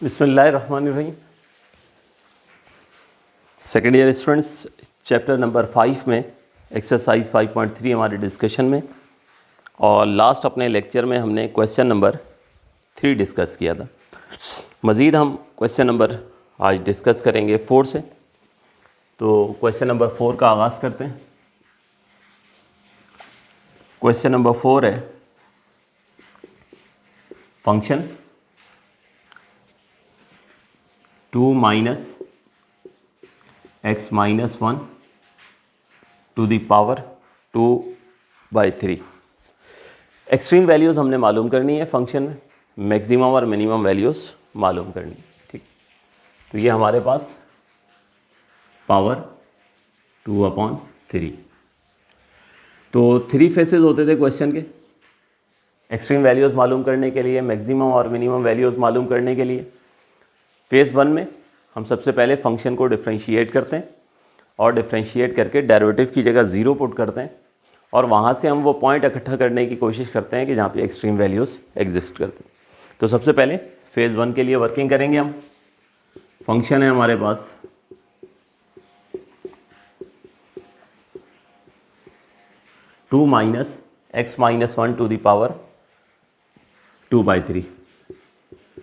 बिस्मिल्लाहिर्रहमानिर्रहीम। Second year students, chapter number 5 में exercise 5.3 हमारे डिस्कशन में, और लास्ट अपने लेक्चर में हमने क्वेश्चन नंबर 3 डिस्कस किया था। मज़ीद हम क्वेश्चन नंबर आज डिस्कस करेंगे 4 से। तो क्वेश्चन नंबर 4 का आगाज़ करते हैं। क्वेश्चन नंबर 4 है function 2 minus x minus 1 to the power 2/3। Extreme values हमने मालूम करनी है फंक्शन में, मैक्सिमम और मिनिमम वैल्यूज़ मालूम करनी है। ठीक, तो ये हमारे पास पावर 2/3। तो 3 फेसेस होते थे क्वेश्चन के, एक्सट्रीम वैल्यूज़ मालूम करने के लिए, मैक्सिमम और मिनिमम वैल्यूज़ मालूम करने के लिए। फेज़ 1 में हम सबसे पहले फंक्शन को डिफ्रेंशिएट करते हैं और डिफ्रेंशिएट करके डेरिवेटिव की जगह 0 पुट करते हैं, और वहाँ से हम वो पॉइंट इकट्ठा करने की कोशिश करते हैं कि जहाँ पे एक्सट्रीम वैल्यूज़ एग्जिस्ट करते हैं। तो सबसे पहले फेज़ 1 के लिए वर्किंग करेंगे हम। फंक्शन है हमारे पास 2 minus x minus 1 to the power 2/3।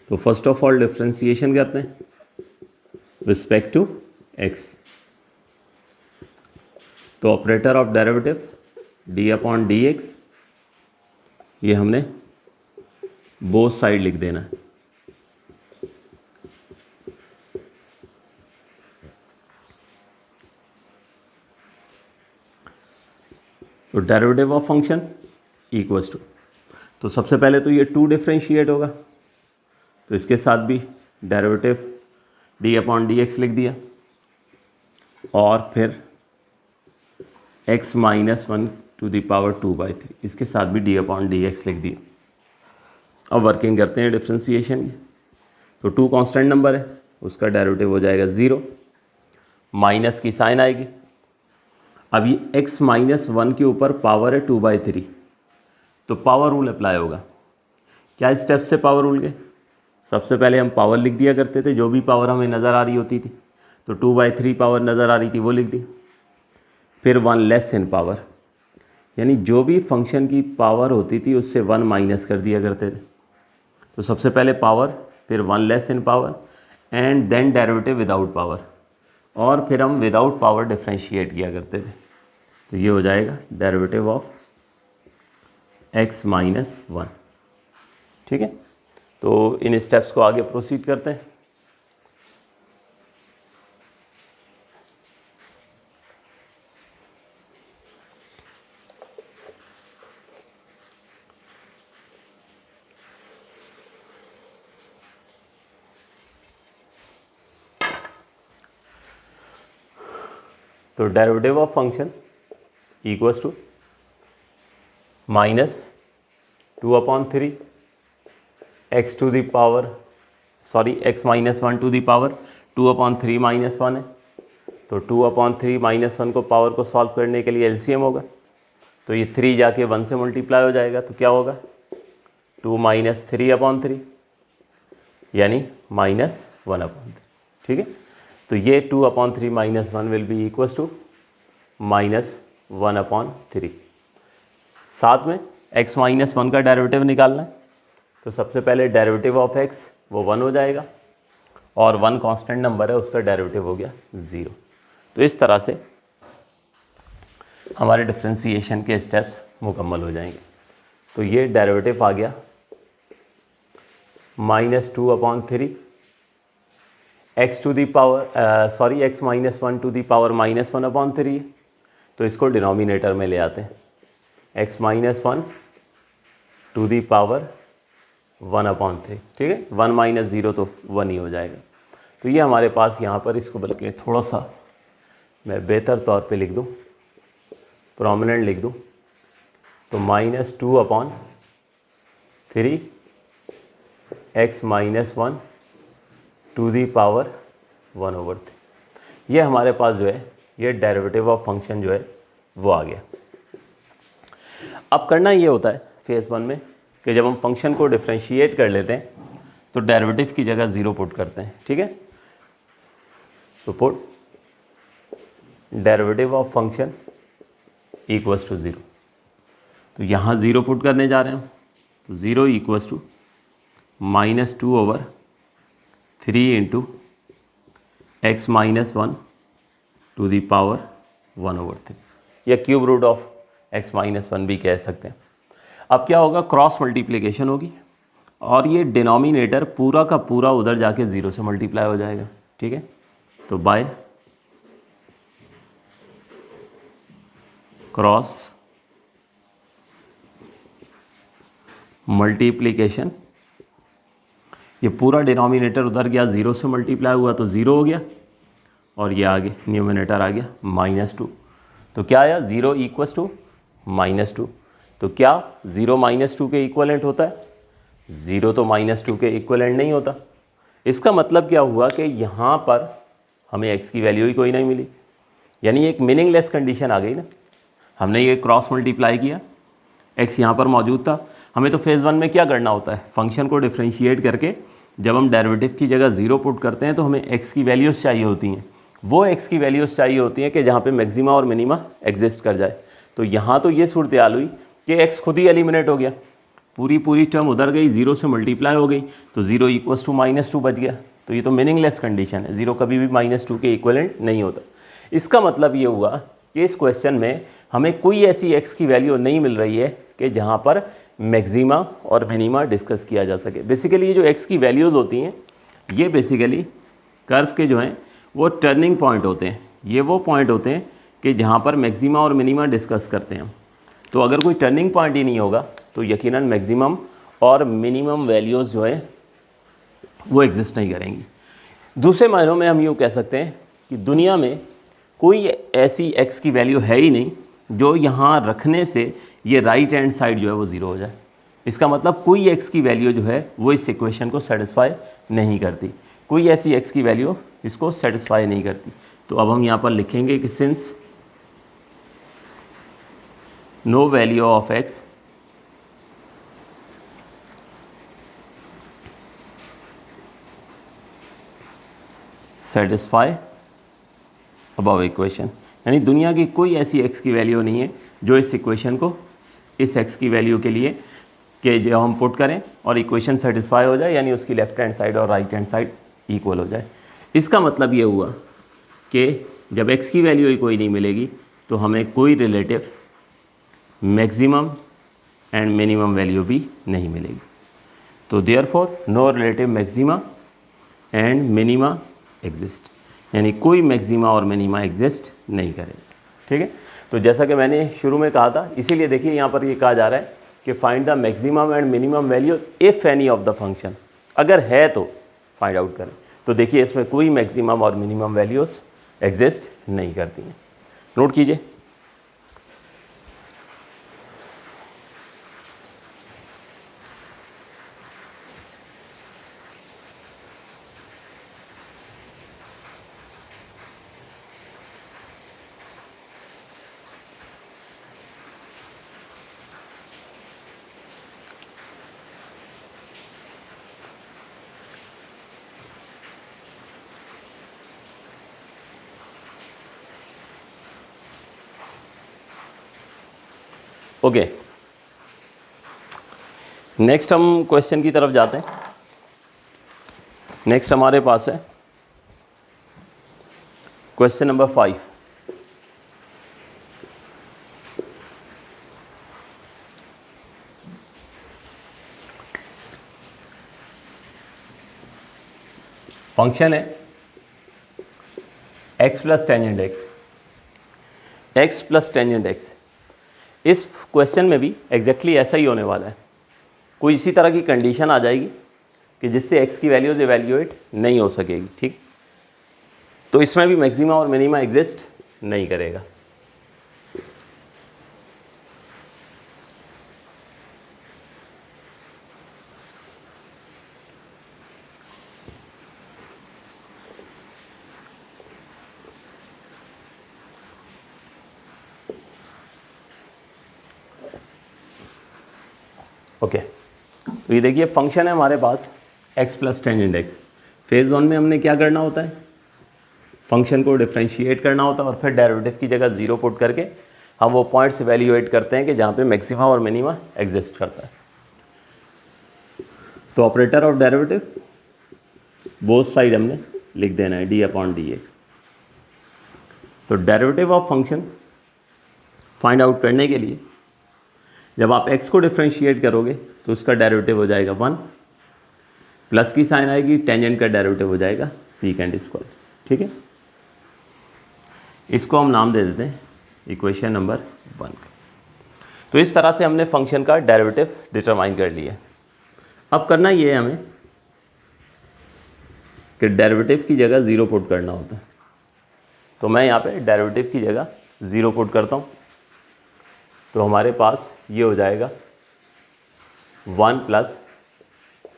तो फर्स्ट ऑफ ऑल डिफ्रेंशिएशन करते हैं रिस्पेक्ट टू x। तो ऑपरेटर ऑफ डेरिवेटिव d/dx, ये हमने बोथ साइड लिख देना है। तो derivative of function equals to, तो सबसे पहले तो ये 2 डिफ्रेंशिएट होगा, तो इसके साथ भी डेरिवेटिव d/dx लिख दिया, और फिर x minus 1 to the power 2/3, इसके साथ भी d/dx लिख दिया। अब वर्किंग करते हैं डिफ्रेंशिएशन की। तो 2 कांस्टेंट नंबर है, उसका डेरिवेटिव हो जाएगा 0, माइनस की साइन आएगी। अब ये x माइनस 1 के ऊपर पावर है 2/3, तो पावर रूल अप्लाई होगा। क्या स्टेप से पावर रूल के? सबसे पहले हम पावर लिख दिया करते थे, जो भी पावर हमें नज़र आ रही होती थी। तो 2/3 पावर नज़र आ रही थी, वो लिख दी। फिर 1 लेस इन पावर, यानी जो भी फंक्शन की पावर होती थी उससे 1 माइनस कर दिया करते थे। तो सबसे पहले पावर, फिर 1 less in power, and then derivative without power, और फिर हम विदाउट पावर डिफ्रेंशिएट किया करते थे। तो ये हो जाएगा डेरिवेटिव ऑफ x माइनस 1। ठीक है, तो इन स्टेप्स को आगे प्रोसीड करते हैं। तो derivative of function equals to minus 2/3 x to the power x minus 1 to the power 2/3 minus 1 है। तो 2/3 माइनस 1 को पावर को सॉल्व करने के लिए एलसीएम होगा, तो ये 3 जाके 1 से मल्टीप्लाई हो जाएगा। तो क्या होगा 2 माइनस 3/3, यानी माइनस 1/3। ठीक है, तो ये 2/3 minus 1 will be equals to minus 1/3। साथ में x माइनस 1 का डेरिवेटिव निकालना है। तो सबसे पहले डेरिवेटिव ऑफ x वो 1 हो जाएगा, और 1 कांस्टेंट नंबर है, उसका डेरिवेटिव हो गया 0। तो इस तरह से हमारे डिफ्रेंशिएशन के स्टेप्स मुकम्मल हो जाएंगे। तो ये डेरिवेटिव आ गया minus 2/3 x to the power x minus 1 to the power minus 1/3। तो इसको डिनोमिनेटर में ले आते हैं, x minus 1 to the power 1/3। ठीक है, 1 माइनस 0 तो 1 ही हो जाएगा। तो ये हमारे पास यहाँ पर, इसको बल्कि थोड़ा सा मैं बेहतर तौर पे लिख दूँ, प्रोमिनेंट लिख दूँ। तो minus 2/3 x minus 1 to the power 1/3। ये हमारे पास जो है, ये डेरिवेटिव ऑफ फंक्शन जो है वो आ गया। अब करना ये होता है फेज़ 1 में कि जब हम फंक्शन को डिफ्रेंशिएट कर लेते हैं तो डेरिवेटिव की जगह 0 पुट करते हैं, ठीक है। तो put derivative of function equals to 0। तो यहाँ 0 पुट करने जा रहे हैं, तो 0 equals to -2/3 into x - 1 to the power 1/3, या क्यूब रूट ऑफ x - 1 भी कह सकते हैं। अब क्या होगा, क्रॉस मल्टीप्लिकेशन होगी और ये डिनोमिनेटर पूरा का पूरा उधर जाके 0 से मल्टीप्लाई हो जाएगा, ठीक है। तो बाय क्रॉस मल्टीप्लिकेशन ये पूरा डिनोमिनेटर उधर गया, 0 से मल्टीप्लाई हुआ तो 0 हो गया, और ये आगे न्यूमिनेटर आ गया -2। तो क्या आया, 0 इक्वल्स टू -2। तो क्या 0 -2 के इक्वलेंट होता है? 0 तो -2 के इक्वलेंट नहीं होता। इसका मतलब क्या हुआ कि यहाँ पर हमें x की वैल्यू ही कोई नहीं मिली, यानी एक मीनिंगलेस कंडीशन आ गई ना। हमने ये क्रॉस मल्टीप्लाई किया, x यहाँ पर मौजूद था। हमें तो फेज़ 1 में क्या करना होता है, फंक्शन को डिफ्रेंशिएट करके जब हम डेरिवेटिव की जगह 0 पुट करते हैं तो हमें x की वैल्यूज़ चाहिए होती हैं। वो x की वैल्यूज़ चाहिए होती हैं कि जहाँ पे मैक्सिमा और मिनिमा एग्जिस्ट कर जाए। तो यहाँ तो ये सूरत हाल हुई कि x खुद ही एलिमिनेट हो गया, पूरी टर्म उधर गई, 0 से मल्टीप्लाई हो गई, तो 0 इक्वल्स टू -2 बच गया। तो ये तो मीनिंगलेस कंडीशन है, 0 कभी भी -2 के इक्वलेंट नहीं होता। इसका मतलब ये हुआ कि इस क्वेश्चन में हमें कोई ऐसी x की वैल्यू नहीं मिल रही है कि जहाँ पर मैक्सिमा और मिनिमा डिस्कस किया जा सके। बेसिकली ये जो x की वैल्यूज़ होती हैं ये बेसिकली कर्व के जो हैं वो टर्निंग पॉइंट होते हैं। ये वो पॉइंट होते हैं कि जहाँ पर मैक्सिमा और मिनिमा डिस्कस करते हैं। तो अगर कोई टर्निंग पॉइंट ही नहीं होगा तो यकीनन मैक्सिमम और मिनिमम वैल्यूज़ जो है वो एग्जिस्ट नहीं करेंगी। दूसरे मायनों में हम यूँ कह सकते हैं कि दुनिया में कोई ऐसी x की वैल्यू है ही नहीं जो यहाँ रखने से ये राइट हैंड साइड जो है वो 0 हो जाए। इसका मतलब कोई x की वैल्यू जो है वो इस इक्वेशन को सेटिस्फाई नहीं करती, कोई ऐसी x की वैल्यू इसको सेटिस्फाई नहीं करती। तो अब हम यहाँ पर लिखेंगे कि since no value of x satisfy above equation, यानी दुनिया की कोई ऐसी x की वैल्यू नहीं है जो इस इक्वेशन को, इस x की वैल्यू के लिए कि जो हम पुट करें और इक्वेशन सेटिस्फाई हो जाए, यानी उसकी लेफ्ट हैंड साइड और राइट हैंड साइड इक्वल हो जाए। इसका मतलब ये हुआ कि जब x की वैल्यू ही कोई नहीं मिलेगी तो हमें कोई relative maximum and minimum value भी नहीं मिलेगी। तो therefore no relative maxima and minima exist, यानी कोई मैक्सिमा और मिनिमा एग्जिस्ट नहीं करेगा, ठीक है। तो जैसा कि मैंने शुरू में कहा था, इसीलिए देखिए यहाँ पर ये कहा जा रहा है कि find the maximum and minimum value if any of the function, अगर है तो फाइंड आउट करें। तो देखिए इसमें कोई मैक्सिमम और मिनिमम वैल्यूज़ एग्जिस्ट नहीं करती हैं, नोट कीजिए। ओके, नेक्स्ट हम क्वेश्चन की तरफ जाते हैं। नेक्स्ट हमारे पास है क्वेश्चन नंबर 5। फंक्शन है x plus tangent x plus tangent x। इस क्वेश्चन में भी एग्जैक्टली ऐसा ही होने वाला है। कोई इसी तरह की कंडीशन आ जाएगी कि जिससे x की वैल्यूज इवैल्यूएट नहीं हो सकेगी, ठीक। तो इसमें भी मैक्सिमा और मिनिमा एग्जिस्ट नहीं करेगा। ओके, तो ये देखिए फंक्शन है हमारे पास x plus tangent x. Phase one में हमने क्या करना होता है, फंक्शन को डिफ्रेंशिएट करना होता है और फिर डेरिवेटिव की जगह ज़ीरो पुट करके हम वो पॉइंट्स इवेल्यूएट करते हैं कि जहाँ पे मैक्सिमा और मिनिमा एग्जिस्ट करता है। तो operator of derivative both side हमने लिख देना है d/dx। तो derivative of function find out करने के लिए जब आप x को डिफ्रेंशिएट करोगे तो उसका डेरिवेटिव हो जाएगा 1, प्लस की साइन आएगी, टेंजेंट का डेरिवेटिव हो जाएगा सीकेंड स्क्वायर। ठीक है, इसको हम नाम दे देते हैं इक्वेशन नंबर 1 का। तो इस तरह से हमने फंक्शन का डेरिवेटिव डिटरमाइन कर लिया। अब करना ये है हमें कि डेरिवेटिव की जगह ज़ीरो पुट करना होता है। तो मैं यहाँ पे डेरिवेटिव की जगह ज़ीरो पुट करता हूँ, तो हमारे पास ये हो जाएगा 1 plus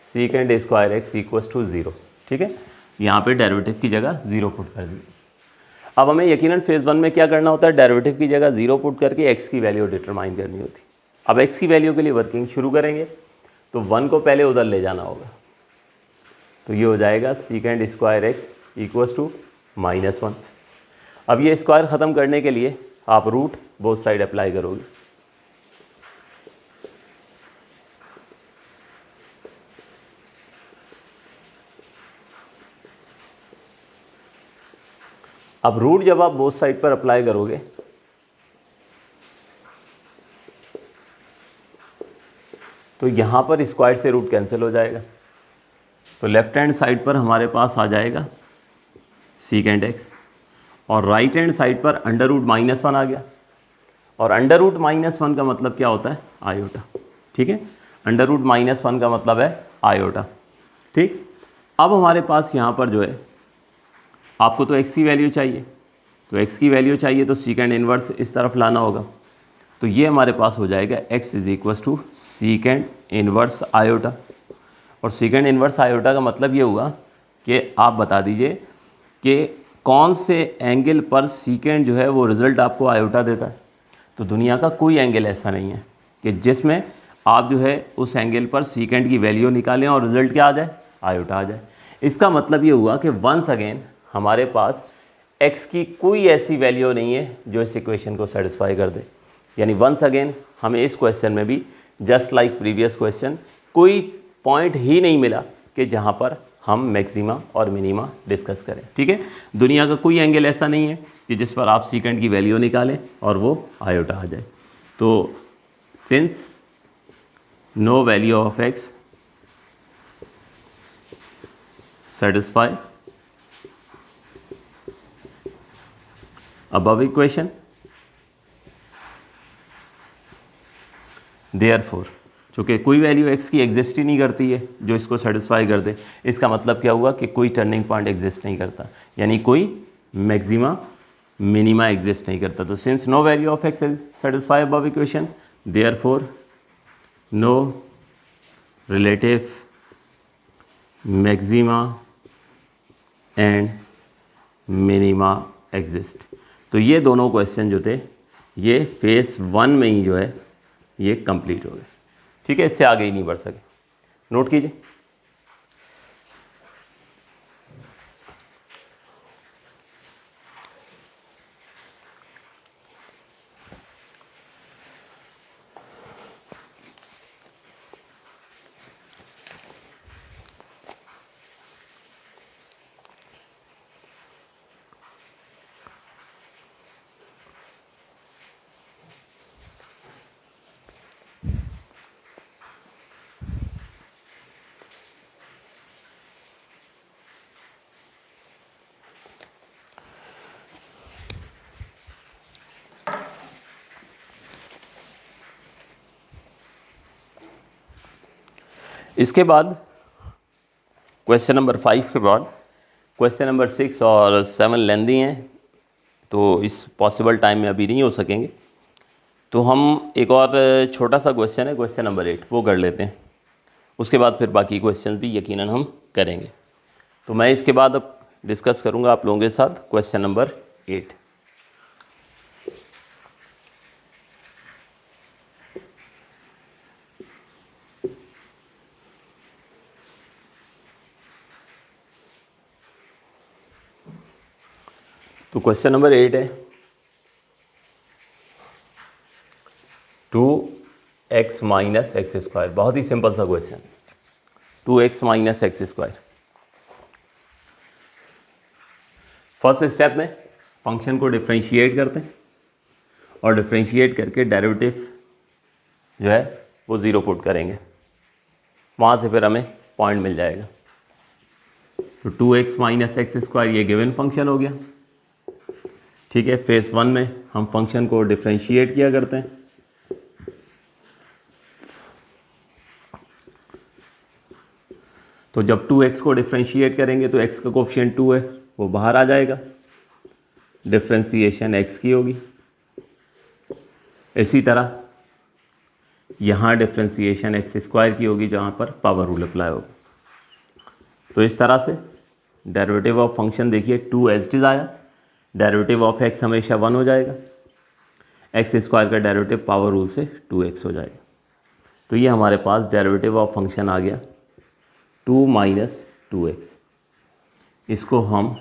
second square X equals to 0। ठीक है, यहाँ पे डेरिवेटिव की जगह ज़ीरो पुट कर दी। अब हमें यकीनन फेज़ वन में क्या करना होता है, डेरिवेटिव की जगह ज़ीरो पुट करके एक्स की वैल्यू डिटरमाइन करनी होती। अब एक्स की वैल्यू के लिए वर्किंग शुरू करेंगे तो 1 को पहले उधर ले जाना होगा, तो ये हो जाएगा second square X equals to -1। अब ये स्क्वायर ख़त्म करने के लिए आप रूट बोथ साइड अप्लाई करोगे। अब रूट जब आप बोथ साइड पर अप्लाई करोगे तो यहाँ पर स्क्वायर से रूट कैंसिल हो जाएगा, तो लेफ्ट हैंड साइड पर हमारे पास आ जाएगा सीकेंड एक्स और राइट हैंड साइड पर अंडर रूट -1 आ गया। और अंडर रूट -1 का मतलब क्या होता है, आयोटा। ठीक है, अंडर रूट -1 का मतलब है आयोटा। ठीक, अब हमारे पास यहाँ पर जो है आपको तो x की वैल्यू चाहिए, तो x की वैल्यू चाहिए तो सीकेंड इन्वर्स इस तरफ लाना होगा। तो ये हमारे पास हो जाएगा x is equals to second inverse iota. और सीकेंड इन्वर्स आयोटा का मतलब ये हुआ कि आप बता दीजिए कि कौन से एंगल पर सीकेंड जो है वो रिज़ल्ट आपको आयोटा देता है। तो दुनिया का कोई एंगल ऐसा नहीं है कि जिसमें आप जो है उस एंगल पर सीकेंड की वैल्यू निकालें और रिज़ल्ट क्या आ जाए, आयोटा आ जाए। इसका मतलब ये हुआ कि वंस अगेन हमारे पास x की कोई ऐसी वैल्यू नहीं है जो इस इक्वेशन को सेटिस्फाई कर दे। यानी वंस अगेन हमें इस क्वेश्चन में भी जस्ट लाइक प्रीवियस क्वेश्चन कोई पॉइंट ही नहीं मिला कि जहाँ पर हम मैक्सिमा और मिनिमा डिस्कस करें। ठीक है, दुनिया का कोई एंगल ऐसा नहीं है कि जिस पर आप सीकेंड की वैल्यू निकालें और वो आयोटा आ जाए। तो since no value of x satisfy above equation, therefore चूँकि कोई वैल्यू x की एग्जिस्ट ही नहीं करती है जो इसको सेटिस्फाई कर दे, इसका मतलब क्या हुआ कि कोई टर्निंग पॉइंट एग्जिस्ट नहीं करता, यानी कोई मैक्सिमा मिनिमा एग्जिस्ट नहीं करता। तो since no value of x satisfy above equation, therefore no relative maxima and minima exist. तो ये दोनों क्वेश्चन जो थे ये फेज 1 में ही जो है ये कंप्लीट हो गए। ठीक है, इससे आगे ही नहीं बढ़ सके, नोट कीजिए। इसके बाद क्वेश्चन नंबर 5 के बाद क्वेश्चन नंबर 6 और 7 लेंदी हैं, तो इस पॉसिबल टाइम में अभी नहीं हो सकेंगे। तो हम एक और छोटा सा क्वेश्चन है, क्वेश्चन नंबर 8, वो कर लेते हैं। उसके बाद फिर बाकी क्वेश्चन भी यकीनन हम करेंगे। तो मैं इसके बाद अब डिस्कस करूँगा आप लोगों के साथ क्वेश्चन नंबर 8। तो क्वेश्चन नंबर 8 है 2x माइनस एक्स स्क्वायर। बहुत ही सिंपल सा question, 2x minus x square. First step में फंक्शन को डिफ्रेंशिएट करते हैं और डिफ्रेंशिएट करके डेरिवेटिव जो है वो ज़ीरो पुट करेंगे, वहाँ से फिर हमें पॉइंट मिल जाएगा। तो 2x माइनस एक्स स्क्वायर ये गिवन फंक्शन हो गया, ठीक है। फेज 1 में हम फंक्शन को डिफ्रेंशिएट किया करते हैं। तो जब 2x को डिफ्रेंशिएट करेंगे तो x का कोफिशिएंट 2 है, वो बाहर आ जाएगा, डिफ्रेंशिएशन x की होगी। इसी तरह यहाँ डिफ्रेंशिएशन एक्स स्क्वायर की होगी, जहाँ पर पावर रूल अप्लाई होगा। तो इस तरह से डेरिवेटिव ऑफ फंक्शन देखिए 2 एज इट इज आया, डेरिवेटिव ऑफ x हमेशा 1 हो जाएगा, एक्स स्क्वायर का डेरिवेटिव पावर रूल से 2x हो जाएगा। तो ये हमारे पास डेरिवेटिव ऑफ फंक्शन आ गया 2 माइनस 2x। इसको हम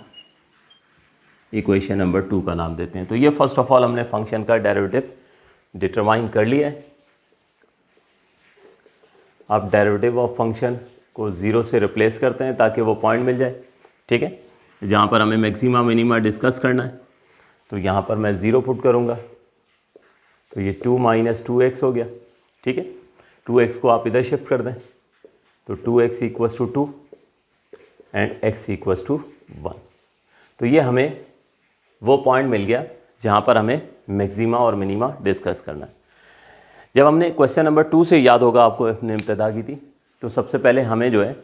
इक्वेशन नंबर 2 का नाम देते हैं। तो ये फर्स्ट ऑफ ऑल हमने फंक्शन का डेरिवेटिव डिटरमाइन कर लिया है। आप डेरिवेटिव ऑफ फंक्शन को ज़ीरो से रिप्लेस करते हैं ताकि वो पॉइंट मिल जाए, ठीक है। जहाँ पर हमें मैक्सिमा मिनिमा डिस्कस करना है, तो यहाँ पर मैं ज़ीरो पुट करूँगा, तो ये 2 माइनस 2x हो गया, ठीक है। 2x को आप इधर शिफ्ट कर दें, तो 2x equals to 2 and x equals to 1। तो ये हमें वो पॉइंट मिल गया जहाँ पर हमें मैक्सिमा और मिनिमा डिस्कस करना है। जब हमने क्वेश्चन नंबर 2 से, याद होगा आपको, अपने इब्तिदा की थी, तो सबसे पहले हमें जो है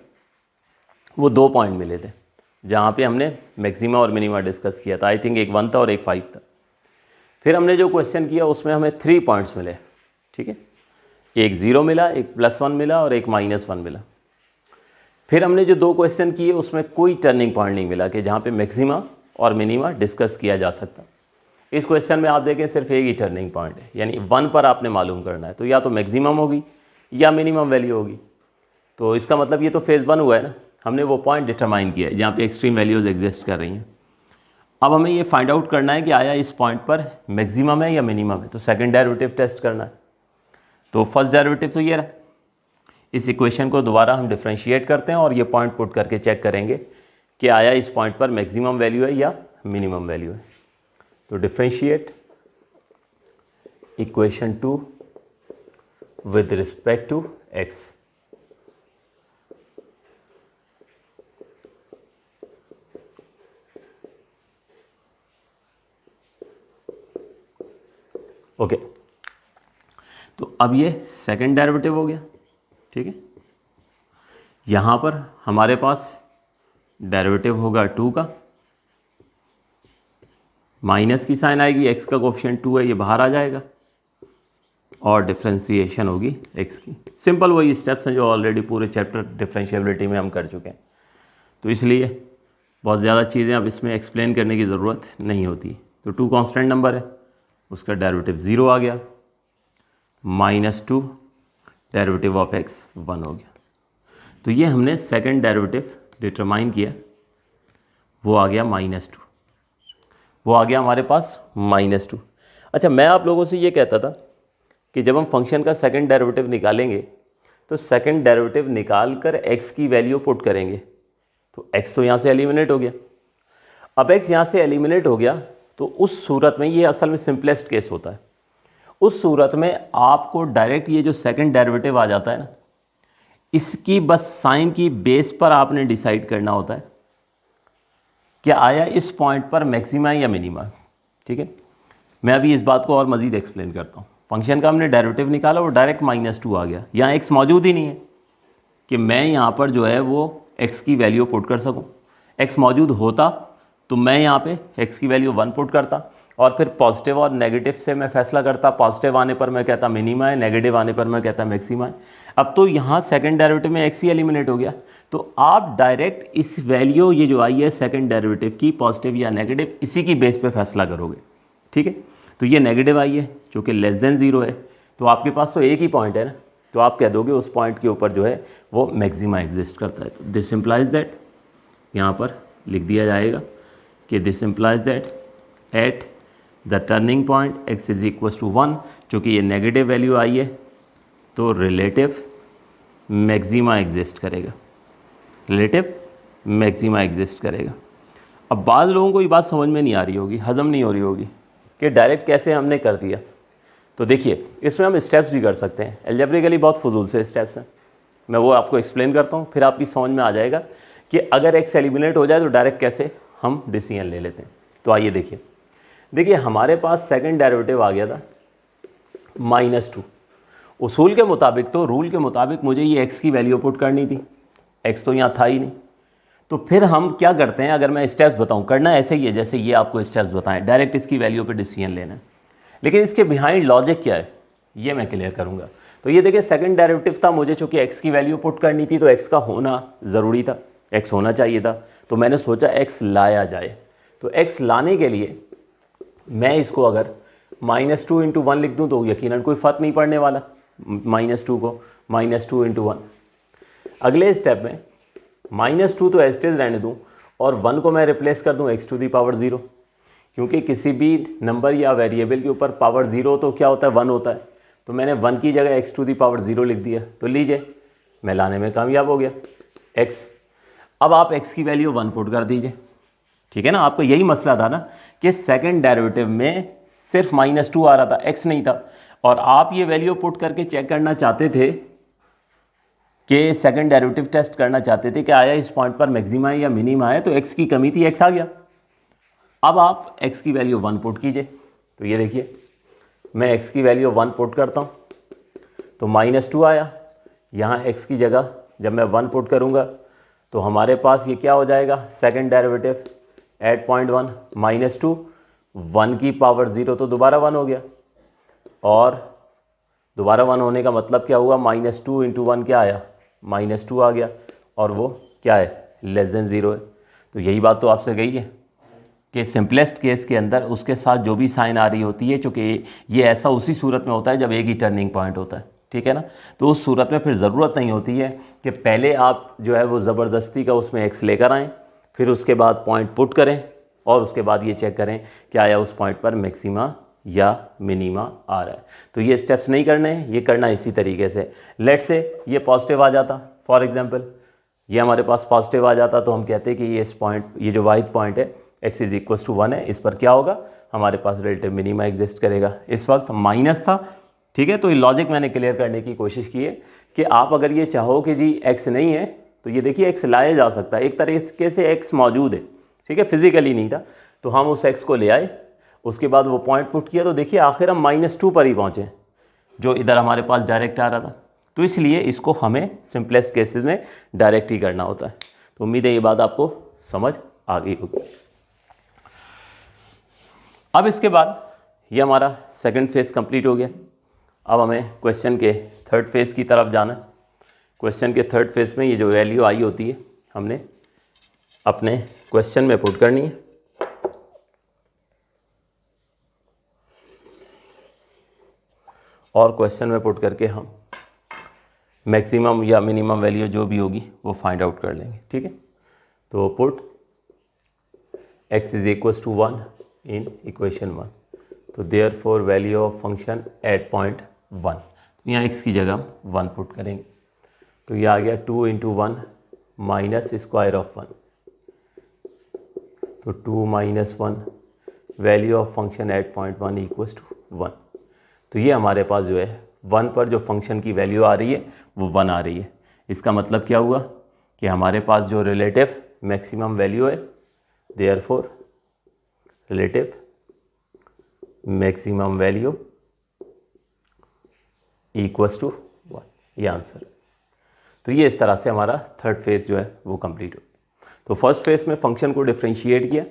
वो 2 पॉइंट मिले थे जहाँ पे हमने मैक्सिमा और मिनिमा डिस्कस किया था। आई थिंक एक 1 था और एक 5 था। फिर हमने जो क्वेश्चन किया उसमें हमें 3 पॉइंट्स मिले, ठीक है। एक 0 मिला, एक +1 मिला और एक -1 मिला। फिर हमने जो 2 क्वेश्चन किए उसमें कोई टर्निंग पॉइंट नहीं मिला कि जहाँ पे मैक्सिमा और मिनिमा डिस्कस किया जा सकता। इस क्वेश्चन में आप देखें सिर्फ एक ही टर्निंग पॉइंट है, यानी 1 पर आपने मालूम करना है। तो या तो मैक्सिमम होगी या मिनिमम वैल्यू होगी। तो इसका मतलब ये तो फेज़ 1 हुआ है ना, हमने वो पॉइंट डिटरमाइन किया है जहाँ पे एक्सट्रीम वैल्यूज़ एग्जिस्ट कर रही हैं। अब हमें ये फाइंड आउट करना है कि आया इस पॉइंट पर मैक्सिमम है या मिनिमम है। तो सेकंड डेरिवेटिव टेस्ट करना है। तो फर्स्ट डेरिवेटिव तो ये रहा। इस इक्वेशन को दोबारा हम डिफ्रेंशिएट करते हैं और ये पॉइंट पुट करके चेक करेंगे कि आया इस पॉइंट पर मैक्सिमम वैल्यू है या मिनिमम वैल्यू है। तो differentiate equation 2 with respect to x। Okay, तो अब ये सेकंड डेरिवेटिव हो गया, ठीक है। यहां पर हमारे पास डेरिवेटिव होगा 2 का, माइनस की साइन आएगी, x का कोफिशिएंट 2 है, ये बाहर आ जाएगा, और डिफ्रेंशिएशन होगी x की। सिंपल वही स्टेप्स हैं जो ऑलरेडी पूरे चैप्टर डिफरेंशिएबिलिटी में हम कर चुके हैं। तो इसलिए बहुत ज़्यादा चीज़ें अब इसमें एक्सप्लेन करने की ज़रूरत नहीं होती। तो 2 कांस्टेंट नंबर है, उसका डेरिवेटिव 0 आ गया, -2 डेरिवेटिव ऑफ x 1 हो गया। तो ये हमने सेकंड डेरिवेटिव डिटरमाइन किया, वो आ गया -2, वो आ गया हमारे पास -2। अच्छा, मैं आप लोगों से ये कहता था कि जब हम फंक्शन का सेकंड डेरिवेटिव निकालेंगे तो सेकंड डेरिवेटिव निकाल कर x की वैल्यू पुट करेंगे। तो x तो यहाँ से एलिमिनेट हो गया। अब x यहाँ से एलिमिनेट हो गया तो उस सूरत में, ये असल में सिंपलेस्ट केस होता है, उस सूरत में आपको डायरेक्ट ये जो सेकंड डेरिवेटिव आ जाता है ना, इसकी बस साइन की बेस पर आपने डिसाइड करना होता है क्या आया इस पॉइंट पर मैक्सिमा या मिनिमा, ठीक है। मैं अभी इस बात को और मज़ीद एक्सप्लेन करता हूँ। फंक्शन का हमने डेरिवेटिव निकाला, वो डायरेक्ट -2 आ गया। यहाँ x मौजूद ही नहीं है कि मैं यहाँ पर जो है वो x की वैल्यू पुट कर सकूँ। x मौजूद होता तो मैं यहाँ पे x की वैल्यू 1 पुट करता और फिर पॉजिटिव और नेगेटिव से मैं फैसला करता। पॉजिटिव आने पर मैं कहता मिनिमा है, नेगेटिव आने पर मैं कहता मैक्सिमा है। अब तो यहाँ सेकंड डेरिवेटिव में x ही एलिमिनेट हो गया, तो आप डायरेक्ट इस वैल्यू ये जो आई है सेकंड डेरिवेटिव की, पॉजिटिव या नेगेटिव, इसी की बेस पे फैसला करोगे, ठीक है। तो ये नेगेटिव आई है जो कि <0 है, तो आपके पास तो एक ही पॉइंट है ना, तो आप कह दोगे उस पॉइंट के ऊपर जो है वो मैक्सिमा एग्जिस्ट करता है। तो दिस इम्प्लाइज दैट, यहाँ पर लिख दिया जाएगा कि this implies that at the turning point x is equal to 1, चूँकि ये नेगेटिव वैल्यू आई है तो रिलेटिव मैक्सिमा एग्जिस्ट करेगा, रिलेटिव मैक्सिमा एग्जिस्ट करेगा। अब बाद लोगों को ये बात समझ में नहीं आ रही होगी, हजम नहीं हो रही होगी कि डायरेक्ट कैसे हमने कर दिया। तो देखिए इसमें हम स्टेप्स भी कर सकते हैं, एल्जेब्रिकली बहुत फजूल से स्टेप्स हैं, मैं वो आपको एक्सप्लेन करता हूँ, फिर आपकी समझ में आ जाएगा कि अगर एक्स एलिमिनेट हो जाए तो डायरेक्ट कैसे हम डिसीजन ले लेते हैं। तो आइए देखिए हमारे पास सेकंड डेरिवेटिव आ गया था -2। उसूल के मुताबिक तो रूल के मुताबिक मुझे ये x की वैल्यू पुट करनी थी, x तो यहाँ था ही नहीं। तो फिर हम क्या करते हैं, अगर मैं स्टेप्स बताऊँ, करना ऐसे ही है जैसे ये आपको स्टेप्स बताएं, डायरेक्ट इसकी वैल्यू पे डिसीजन लेना है। लेकिन इसके बिहाइंड लॉजिक क्या है ये मैं क्लियर करूँगा। तो ये देखिए सेकंड डेरिवेटिव था, मुझे चूँकि x की वैल्यू पुट करनी थी तो x का होना ज़रूरी था, x होना चाहिए था। तो मैंने सोचा x लाया जाए। तो x लाने के लिए मैं इसको अगर -2 × 1 लिख दूँ तो यकीनन कोई फ़र्क नहीं पड़ने वाला, -2 को -2 × 1। अगले स्टेप में -2 तो एस्टेज रहने दूँ और 1 को मैं रिप्लेस कर दूँ x⁻0, क्योंकि किसी भी नंबर या वेरिएबल के ऊपर पावर 0 तो क्या होता है 1 होता है। तो मैंने 1 की जगह x⁻0 लिख दिया। तो लीजिए मैं लाने में कामयाब हो गया x। अब आप x की वैल्यू 1 पुट कर दीजिए, ठीक है ना। आपको यही मसला था ना कि सेकंड डेरिवेटिव में सिर्फ -2 आ रहा था, x नहीं था, और आप ये वैल्यू पुट करके चेक करना चाहते थे कि सेकंड डेरिवेटिव टेस्ट करना चाहते थे कि आया इस पॉइंट पर मैक्सिमा है या मिनिमा है। तो x की कमी थी, x आ गया। अब आप x की वैल्यू 1 पुट कीजिए। तो ये देखिए मैं x की वैल्यू 1 पुट करता हूँ तो -2 आया। यहाँ x की जगह जब मैं 1 पुट करूँगा तो हमारे पास ये क्या हो जाएगा, सेकंड डेरिवेटिव 8.1 -2, 1 की पावर 0 तो दोबारा 1 हो गया, और दोबारा 1 होने का मतलब क्या हुआ, -2 × 1 क्या आया, -2 आ गया, और वो क्या है, <0 है। तो यही बात तो आपसे गई है कि सिंपलेस्ट केस के अंदर उसके साथ जो भी साइन आ रही होती है, चूँकि ये ऐसा उसी सूरत में होता है जब एक ही टर्निंग पॉइंट होता है, ठीक है ना। तो उस सूरत में फिर ज़रूरत नहीं होती है कि पहले आप जो है वो ज़बरदस्ती का उसमें x लेकर आएँ, फिर उसके बाद पॉइंट पुट करें और उसके बाद ये चेक करें कि आया उस पॉइंट पर मैक्सिमा या मिनिमा आ रहा है। तो ये स्टेप्स नहीं करने हैं, ये करना इसी तरीके से। लेट से ये पॉजिटिव आ जाता, फॉर एग्जांपल ये हमारे पास पॉजिटिव आ जाता, तो हम कहते हैं कि ये इस पॉइंट, ये जो वाहिद पॉइंट है x इज इक्वल टू 1 है, इस पर क्या होगा, हमारे पास रिलेटिव मिनिमा एग्जिस्ट करेगा। इस वक्त माइनस था, ठीक है। तो ये लॉजिक मैंने क्लियर करने की कोशिश की है कि आप अगर ये चाहो कि जी x नहीं है तो ये देखिए x लाया जा सकता है, एक तरीके से x मौजूद है, ठीक है, फिजिकली नहीं था, तो हम उस x को ले आए, उसके बाद वो पॉइंट पुट किया, तो देखिए आखिर हम -2 पर ही पहुँचे जो इधर हमारे पास डायरेक्ट आ रहा था। तो इसलिए इसको हमें सिंपलेस्ट केसेस में डायरेक्ट ही करना होता है। तो उम्मीद है ये बात आपको समझ आ गई होगी। अब इसके बाद ये हमारा सेकंड फेज़ कंप्लीट हो गया। अब हमें क्वेश्चन के थर्ड फेज़ की तरफ जाना है। क्वेश्चन के थर्ड फेज़ में ये जो वैल्यू आई होती है हमने अपने क्वेश्चन में पुट करनी है, और क्वेश्चन में पुट करके हम मैक्सिमम या मिनिमम वैल्यू जो भी होगी वो फाइंड आउट कर लेंगे, ठीक है। तो put x is equal to 1 in equation 1, तो देयरफॉर वैल्यू ऑफ फंक्शन 8.1, यहाँ x की जगह हम 1 पुट करेंगे। तो ये आ गया 2 × 1 माइनस स्क्वायर ऑफ 1, तो 2 - 1 value of function 8.1 equal to 1। तो ये हमारे पास जो है 1 पर जो फंक्शन की वैल्यू आ रही है वो 1 आ रही है। इसका मतलब क्या हुआ कि हमारे पास जो रिलेटिव मैक्सिमम वैल्यू है, therefore relative maximum value equals to 1, ये आंसर है। तो ये इस तरह से हमारा थर्ड फेज़ जो है वो कंप्लीट हो गया। तो फर्स्ट फेज़ में फंक्शन को डिफ्रेंशिएट किया,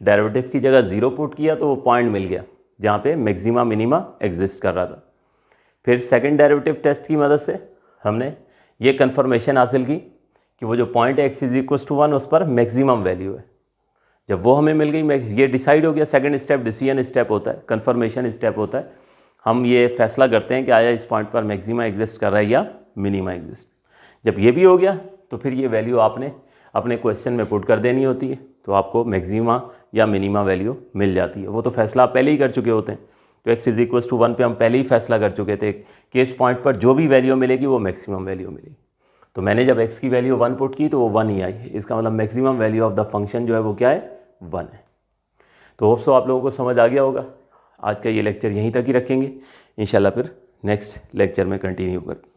डेरिवेटिव की जगह 0 पुट किया तो वो पॉइंट मिल गया जहाँ पे मैक्सिमा मिनिमा एग्जिस्ट कर रहा था। फिर सेकंड डेरिवेटिव टेस्ट की मदद से हमने ये कंफर्मेशन हासिल की कि वो जो पॉइंट है x इज इक्वल टू 1 उस पर मैक्सिमम वैल्यू है। जब वो हमें मिल गई, ये डिसाइड हो गया, सेकंड स्टेप डिसीजन स्टेप होता है, कंफर्मेशन स्टेप होता है। हम ये फैसला करते हैं कि आया इस पॉइंट पर मैक्सिमा एग्जिस्ट कर रहा है या मिनिमा एग्जिस्ट। जब ये भी हो गया तो फिर ये वैल्यू आपने अपने क्वेश्चन में पुट कर देनी होती है, तो आपको मैक्सिमा या मिनिमा वैल्यू मिल जाती है। वो तो फैसला आप पहले ही कर चुके होते हैं। तो x = 1 पे हम पहले ही फैसला कर चुके थे, केस पॉइंट पर जो भी वैल्यू मिलेगी वो मैक्सिमम वैल्यू मिलेगी। तो मैंने जब x की वैल्यू 1 पुट की तो वो 1 ही आई है। इसका मतलब maximum value of the function जो है वो क्या है, 1 है। तो होप सो आप लोगों को समझ आ गया होगा। आज का ये लेक्चर यहीं तक ही रखेंगे, इंशाल्लाह फिर नेक्स्ट लेक्चर में कंटिन्यू करते हैं।